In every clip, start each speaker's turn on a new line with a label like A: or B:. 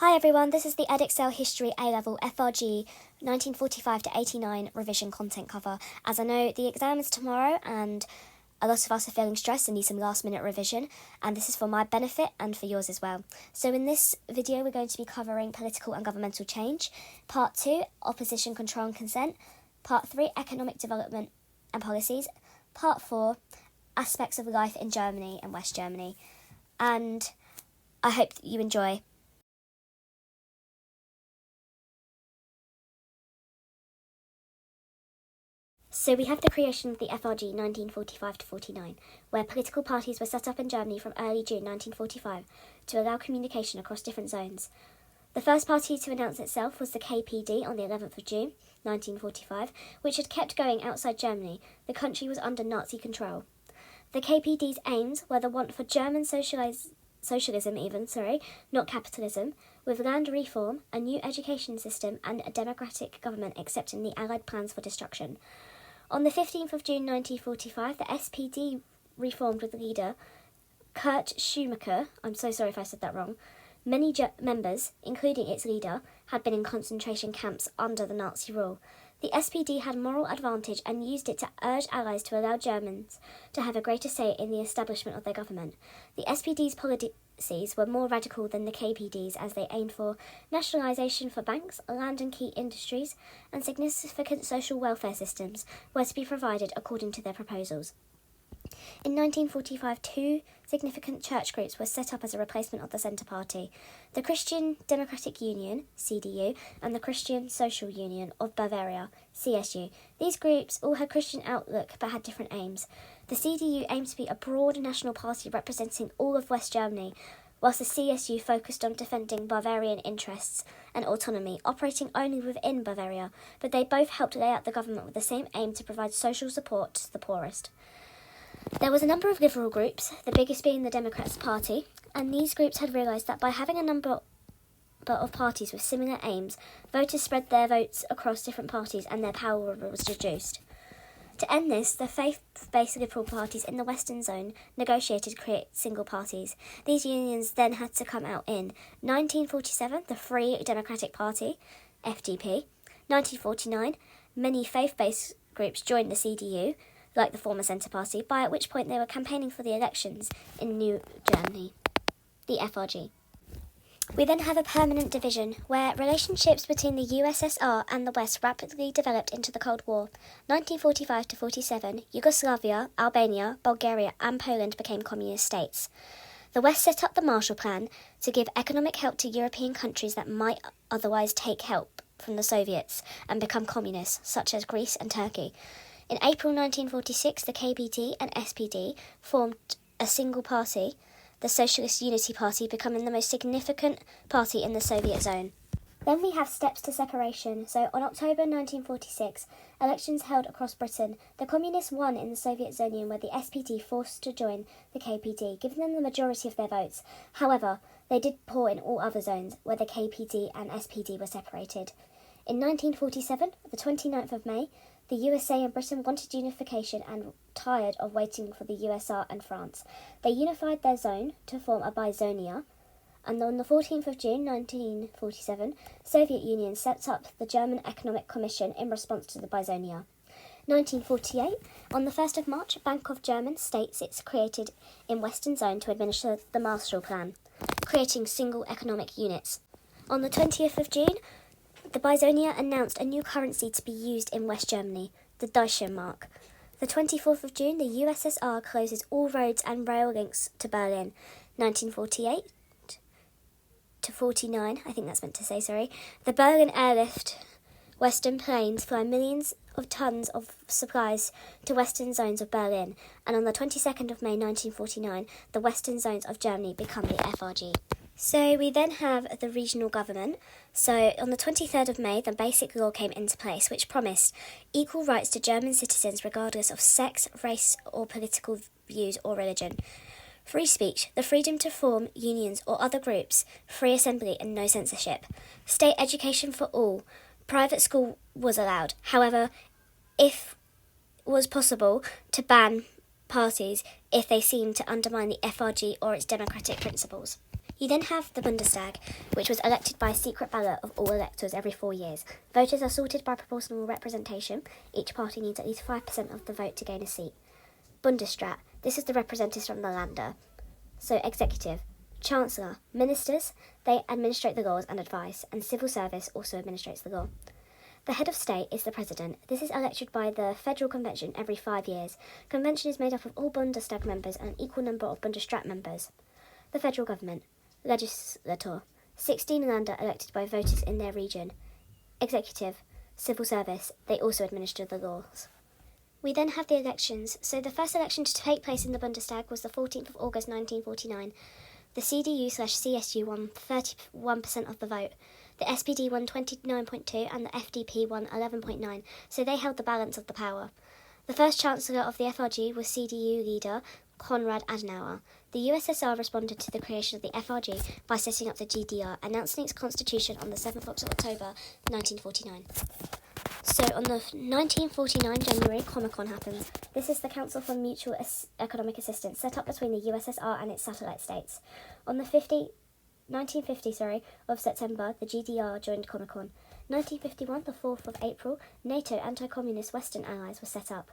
A: Hi everyone, this is the Edexcel History A-Level FRG 1945 to 89 revision content cover. As I know, the exam is tomorrow and a lot of us are feeling stressed and need some last minute revision, and this is for my benefit and for yours as well. So in this video we're going to be covering political and governmental change, part 2, opposition control and consent, part 3, economic development and policies, part 4, aspects of life in Germany and West Germany. And I hope that you enjoy. So we have the creation of the FRG 1945 to 49, where political parties were set up in Germany from early June 1945 to allow communication across different zones. The first party to announce itself was the KPD on the 11th of June 1945, which had kept going outside Germany. The country was under Nazi control. The KPD's aims were the want for German socialism, not capitalism, with land reform, a new education system and a democratic government accepting the Allied plans for destruction. On the 15th of June 1945, the SPD reformed with leader Kurt Schumacher. I'm so sorry if I said that wrong. Many members, including its leader, had been in concentration camps under the Nazi rule. The SPD had moral advantage and used it to urge allies to allow Germans to have a greater say in the establishment of their government. The SPD's policies were more radical than the KPD's, as they aimed for nationalisation for banks, land and key industries, and significant social welfare systems were to be provided according to their proposals. In 1945, two significant church groups were set up as a replacement of the Centre Party: the Christian Democratic Union, CDU, and the Christian Social Union of Bavaria, CSU. These groups all had Christian outlook but had different aims. The CDU aimed to be a broad national party representing all of West Germany, whilst the CSU focused on defending Bavarian interests and autonomy, operating only within Bavaria, but they both helped lay out the government with the same aim to provide social support to the poorest. There was a number of liberal groups, the biggest being the Democrats Party, and these groups had realised that by having a number of parties with similar aims, voters spread their votes across different parties and their power was reduced. To end this, the faith-based liberal parties in the Western Zone negotiated to create single parties. These unions then had to come out in 1947, the Free Democratic Party, FDP. 1949, many faith-based groups joined the CDU, like the former Centre Party, at which point they were campaigning for the elections in New Germany, the FRG. We then have a permanent division, where relationships between the USSR and the West rapidly developed into the Cold War. 1945 to 47, Yugoslavia, Albania, Bulgaria and Poland became communist states. The West set up the Marshall Plan to give economic help to European countries that might otherwise take help from the Soviets and become communists, such as Greece and Turkey. In April 1946, the KPD and SPD formed a single party, the Socialist Unity Party, becoming the most significant party in the Soviet zone. Then we have steps to separation. So on October 1946, elections held across Britain. The Communists won in the Soviet Union, where the SPD forced to join the KPD, giving them the majority of their votes. However, they did poor in all other zones, where the KPD and SPD were separated. In 1947, the 29th of May, the USA and Britain wanted unification and tired of waiting for the USSR and France. They unified their zone to form a Bizonia, and on the 14th of June 1947, Soviet Union set up the German Economic Commission in response to the Bizonia. 1948, on the 1st of March, Bank of German States is created in Western Zone to administer the Marshall Plan, creating single economic units. On the 20th of June, the Bizonia announced a new currency to be used in West Germany, the Deutsche Mark. The 24th of June, the USSR closes all roads and rail links to Berlin. 1948 to 49, the Berlin airlift Western planes fly millions of tons of supplies to western zones of Berlin. And on the 22nd of May 1949, the western zones of Germany become the FRG. So we then have the regional government. So on the 23rd of May, the Basic Law came into place, which promised equal rights to German citizens regardless of sex, race or political views or religion. Free speech, the freedom to form unions or other groups, free assembly and no censorship. State education for all. Private school was allowed. However, if it was possible to ban parties if they seemed to undermine the FRG or its democratic principles. You then have the Bundestag, which was elected by a secret ballot of all electors every 4 years. Voters are sorted by proportional representation. Each party needs at least 5% of the vote to gain a seat. Bundesrat, this is the representatives from the Länder. So executive, chancellor, ministers, they administrate the laws and advice, and civil service also administrates the law. The head of state is the president. This is elected by the Federal Convention every 5 years. Convention is made up of all Bundestag members and an equal number of Bundesrat members. The federal government. Legislator, 16 Länder elected by voters in their region. Executive, civil service, they also administer the laws. We then have the elections. So the first election to take place in the Bundestag was the 14th of August 1949. The CDU/CSU won 31% of the vote. The SPD won 29.2% and the FDP won 11.9%, so they held the balance of the power. The first Chancellor of the FRG was CDU leader Konrad Adenauer. The USSR responded to the creation of the FRG by setting up the GDR, announcing its constitution on the 7th of October 1949. So on the 1949 January, Comecon happened. This is the Council for Mutual Economic Assistance, set up between the USSR and its satellite states. On the 1950 of September, the GDR joined Comecon. 1951, the 4th of April, NATO anti-communist Western allies were set up.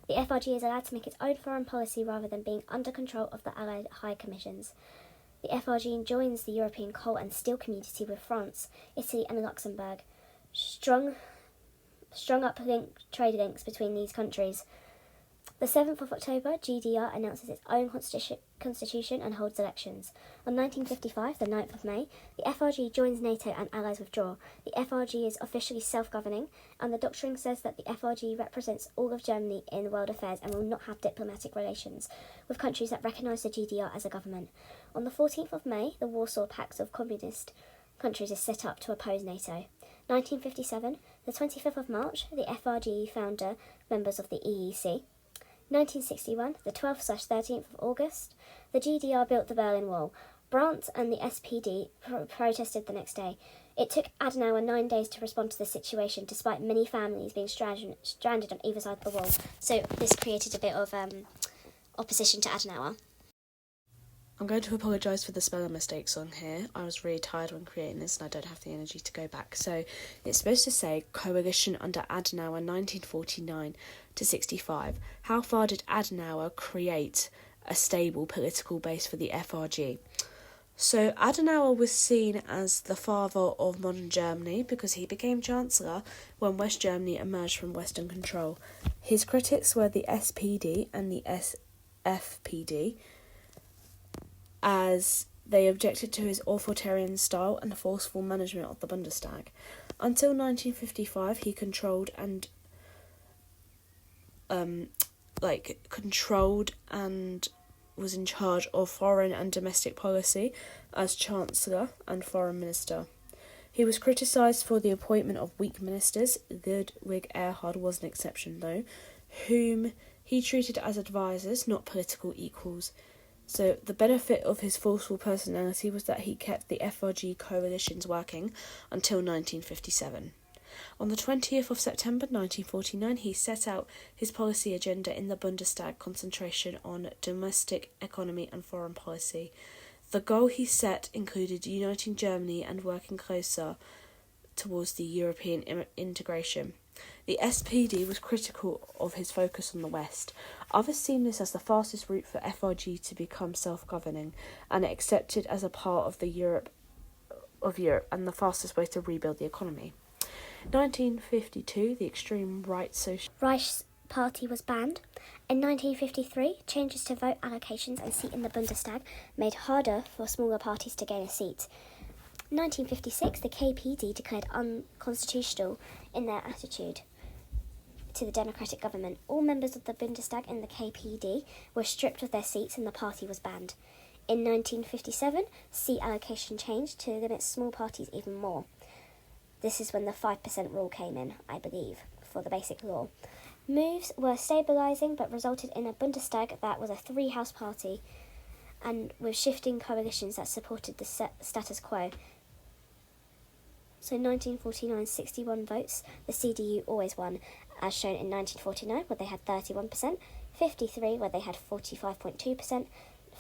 A: The FRG is allowed to make its own foreign policy rather than being under control of the Allied High Commissions. The FRG joins the European coal and steel community with France, Italy and Luxembourg. Strung up trade links between these countries. The 7th of October, GDR announces its own constitution and holds elections. On 1955, the 9th of May, the FRG joins NATO and allies withdraw. The FRG is officially self-governing, and the doctrine says that the FRG represents all of Germany in world affairs and will not have diplomatic relations with countries that recognise the GDR as a government. On the 14th of May, the Warsaw Pact of Communist countries is set up to oppose NATO. 1957, the 25th of March, the FRG founder members of the EEC. 1961, the 12th/13th of August, the GDR built the Berlin Wall. Brandt and the SPD protested the next day. It took Adenauer 9 days to respond to the situation, despite many families being stranded on either side of the wall. So this created a bit of opposition to Adenauer.
B: I'm going to apologise for the spelling mistakes on here. I was really tired when creating this and I don't have the energy to go back. So it's supposed to say coalition under Adenauer 1949 to 65. How far did Adenauer create a stable political base for the FRG? So Adenauer was seen as the father of modern Germany because he became Chancellor when West Germany emerged from Western control. His critics were the SPD and the FPD, as they objected to his authoritarian style and forceful management of the Bundestag. Until 1955, he controlled and was in charge of foreign and domestic policy as Chancellor and Foreign Minister. He was criticised for the appointment of weak ministers. Ludwig Erhard was an exception, though, whom he treated as advisors, not political equals. So the benefit of his forceful personality was that he kept the FRG coalitions working until 1957. On the 20th of September 1949, he set out his policy agenda in the Bundestag, concentration on domestic economy and foreign policy. The goal he set included uniting Germany and working closer towards the European integration. The SPD was critical of his focus on the West. Others seen this as the fastest route for FRG to become self-governing and accepted as a part of Europe and the fastest way to rebuild the economy. 1952, the extreme right
A: Reich's party was banned. In 1953, changes to vote allocations and seat in the Bundestag made harder for smaller parties to gain a seat. 1956, the KPD declared unconstitutional in their attitude to the democratic government. All members of the Bundestag and the KPD were stripped of their seats and the party was banned. In 1957, seat allocation changed to limit small parties even more. This is when the 5% rule came in, I believe, for the basic law. Moves were stabilising but resulted in a Bundestag that was a three-house party and with shifting coalitions that supported the status quo. So 1949, 61 votes, the CDU always won, as shown in 1949, where they had 31%, 53, where they had 45.2%,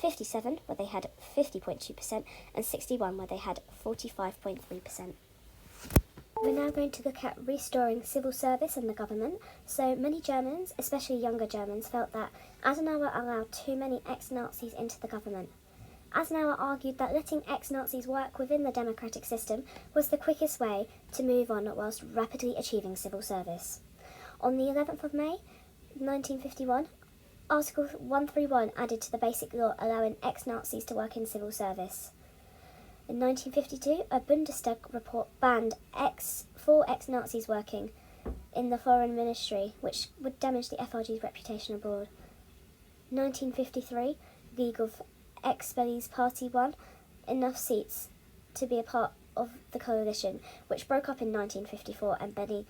A: 57 where they had 50.2%, and 61 where they had 45.3%. We're now going to look at restoring civil service in the government. So many Germans, especially younger Germans, felt that Adenauer allowed too many ex-Nazis into the government. Adenauer argued that letting ex-Nazis work within the democratic system was the quickest way to move on whilst rapidly achieving civil service. On the 11th of May, 1951, Article 131 added to the Basic Law allowing ex-Nazis to work in civil service. In 1952, a Bundestag report banned four ex-Nazis working in the foreign ministry, which would damage the FRG's reputation abroad. 1953, League of Ex-Bellies Party won enough seats to be a part of the coalition, which broke up in 1954, and many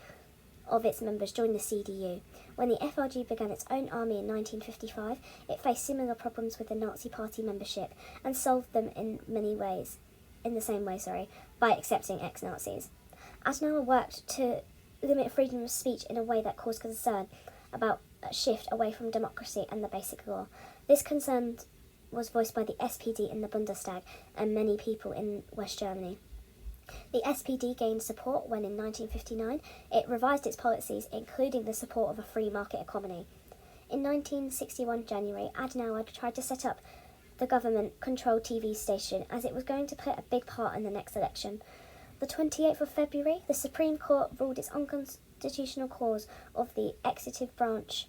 A: of its members joined the CDU. When the FRG began its own army in 1955, it faced similar problems with the Nazi Party membership and solved them in the same way, by accepting ex-Nazis. Adenauer worked to limit freedom of speech in a way that caused concern about a shift away from democracy and the Basic Law. This concern was voiced by the SPD in the Bundestag and many people in West Germany. The SPD gained support when in 1959 it revised its policies, including the support of a free market economy. In 1961 January, Adenauer tried to set up the government-controlled TV station, as it was going to play a big part in the next election. The 28th of February, the Supreme Court ruled its unconstitutional clause of the executive branch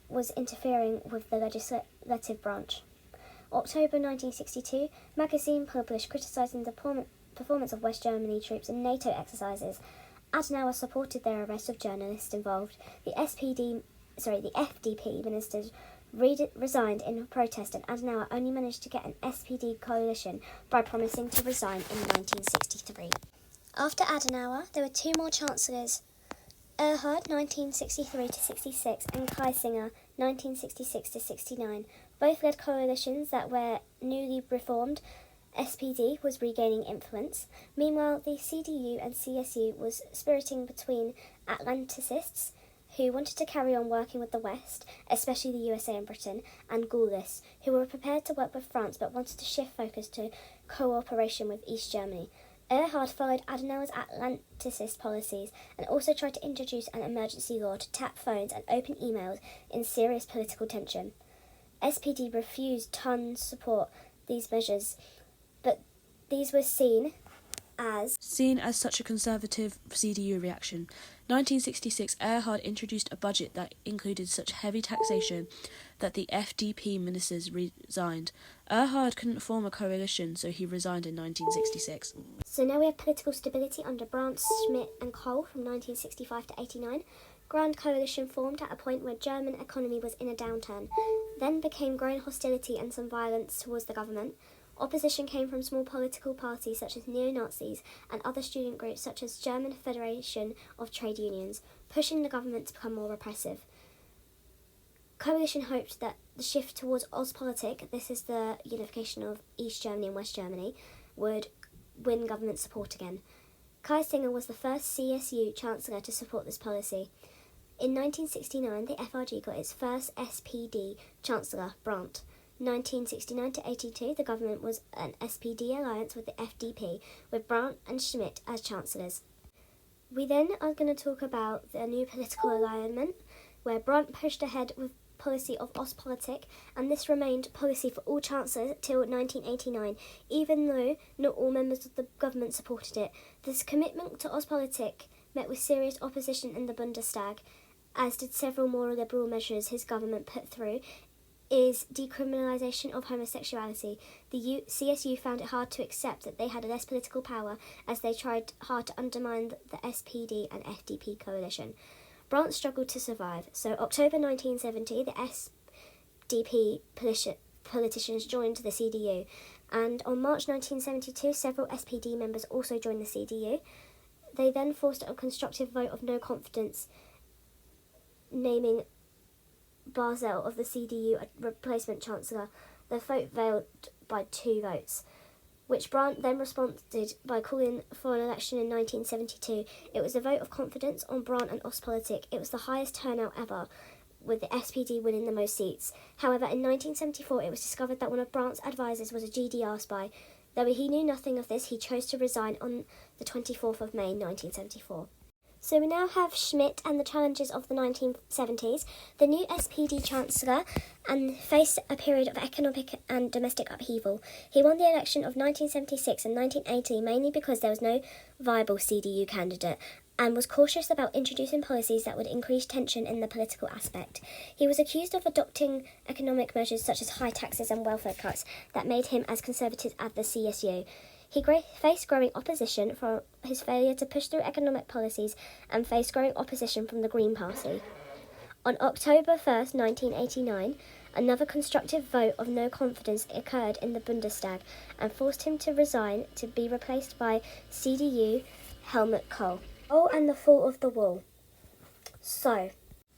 A: was interfering with the legislative branch. October 1962, magazine published criticising the performance of West Germany troops in NATO exercises. Adenauer supported their arrest of journalists involved. The FDP ministers resigned in protest, and Adenauer only managed to get an SPD coalition by promising to resign in 1963. After Adenauer, there were two more chancellors, Erhard 1963-66 and Kiesinger 1966-69. Both led coalitions that were newly reformed. SPD was regaining influence. Meanwhile, the CDU and CSU was spiriting between Atlanticists, who wanted to carry on working with the West, especially the USA and Britain, and Gaullists, who were prepared to work with France but wanted to shift focus to cooperation with East Germany. Erhard followed Adenauer's Atlanticist policies and also tried to introduce an emergency law to tap phones and open emails in serious political tension. SPD refused to support these measures, but these were seen as
B: such a conservative CDU reaction. 1966, Erhard introduced a budget that included such heavy taxation that the FDP ministers resigned. Erhard couldn't form a coalition, so he resigned in 1966.
A: So now we have political stability under Brandt, Schmidt and Kohl from 1965 to 89. Grand Coalition formed at a point where German economy was in a downturn. Then became growing hostility and some violence towards the government. Opposition came from small political parties such as neo-Nazis and other student groups such as German Federation of Trade Unions, pushing the government to become more repressive. Coalition hoped that the shift towards Ostpolitik, this is the unification of East Germany and West Germany, would win government support again. Kiesinger was the first CSU chancellor to support this policy. In 1969, the FRG got its first SPD chancellor, Brandt. 1969 to 82, the government was an SPD alliance with the FDP, with Brandt and Schmidt as chancellors. We then are going to talk about the new political alignment, where Brandt pushed ahead with policy of Ostpolitik, and this remained policy for all chancellors till 1989, even though not all members of the government supported it. This commitment to Ostpolitik met with serious opposition in the Bundestag, as did several more liberal measures his government put through, is decriminalisation of homosexuality. The CSU found it hard to accept that they had less political power, as they tried hard to undermine the SPD and FDP coalition. Brandt struggled to survive, so October 1970 the SDP politicians joined the CDU, and on March 1972 several SPD members also joined the CDU. They then forced a constructive vote of no confidence, naming Basel of the CDU a replacement chancellor. The vote failed by 2 votes, which Brandt then responded by calling for an election in 1972. It was a vote of confidence on Brandt and Ostpolitik. It was the highest turnout ever. with the SPD winning the most seats. However, in 1974 it was discovered that one of Brandt's advisors was a GDR spy. Though he knew nothing of this, he chose to resign on the 24th of May 1974. So we now have Schmidt and the challenges of the 1970s. The new SPD Chancellor and faced a period of economic and domestic upheaval. He won the election of 1976 and 1980 mainly because there was no viable CDU candidate, and was cautious about introducing policies that would increase tension in the political aspect. He was accused of adopting economic measures such as high taxes and welfare cuts that made him as conservative as the CSU. He faced growing opposition for his failure to push through economic policies and faced growing opposition from the Green Party. On October 1st, 1989, another constructive vote of no confidence occurred in the Bundestag and forced him to resign to be replaced by CDU Helmut Kohl. Kohl and the fall of the wall. So,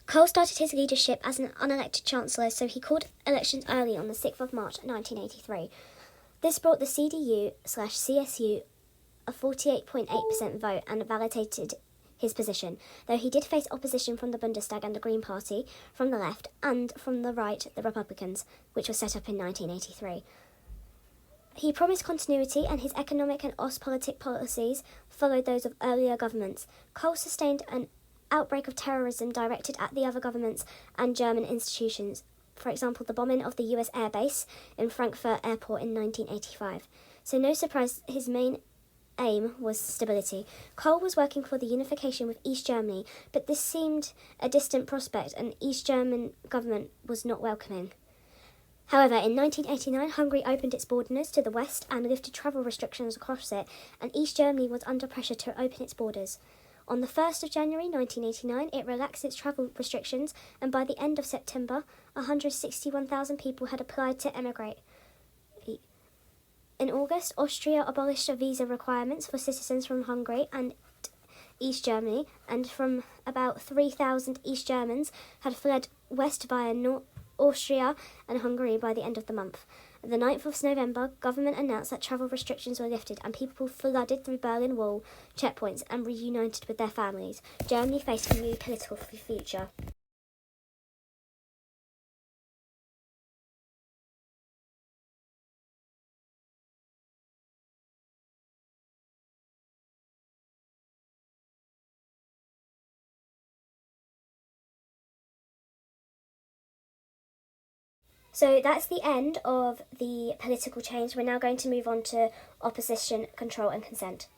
A: Kohl started his leadership as an unelected chancellor, so he called elections early on the 6th of March 1983. This brought the CDU/CSU a 48.8% vote and validated his position, though he did face opposition from the Bundestag and the Green Party, from the left, and from the right, the Republicans, which was set up in 1983. He promised continuity, and his economic and Ostpolitik policies followed those of earlier governments. Kohl sustained an outbreak of terrorism directed at the other governments and German institutions, for example, the bombing of the US Air Base in Frankfurt Airport in 1985. So no surprise, his main aim was stability. Kohl was working for the unification with East Germany, but this seemed a distant prospect, and East German government was not welcoming. However, in 1989, Hungary opened its borders to the west and lifted travel restrictions across it, and East Germany was under pressure to open its borders. On the 1st of January 1989, it relaxed its travel restrictions, and by the end of September, 161,000 people had applied to emigrate. In August, Austria abolished visa requirements for citizens from Hungary and East Germany, and from about 3,000 East Germans had fled west via Austria and Hungary by the end of the month. The 9th of November, government announced that travel restrictions were lifted and people flooded through Berlin Wall checkpoints and reunited with their families. Germany faced a new political future. So that's the end of the political change. We're now going to move on to opposition, control and consent.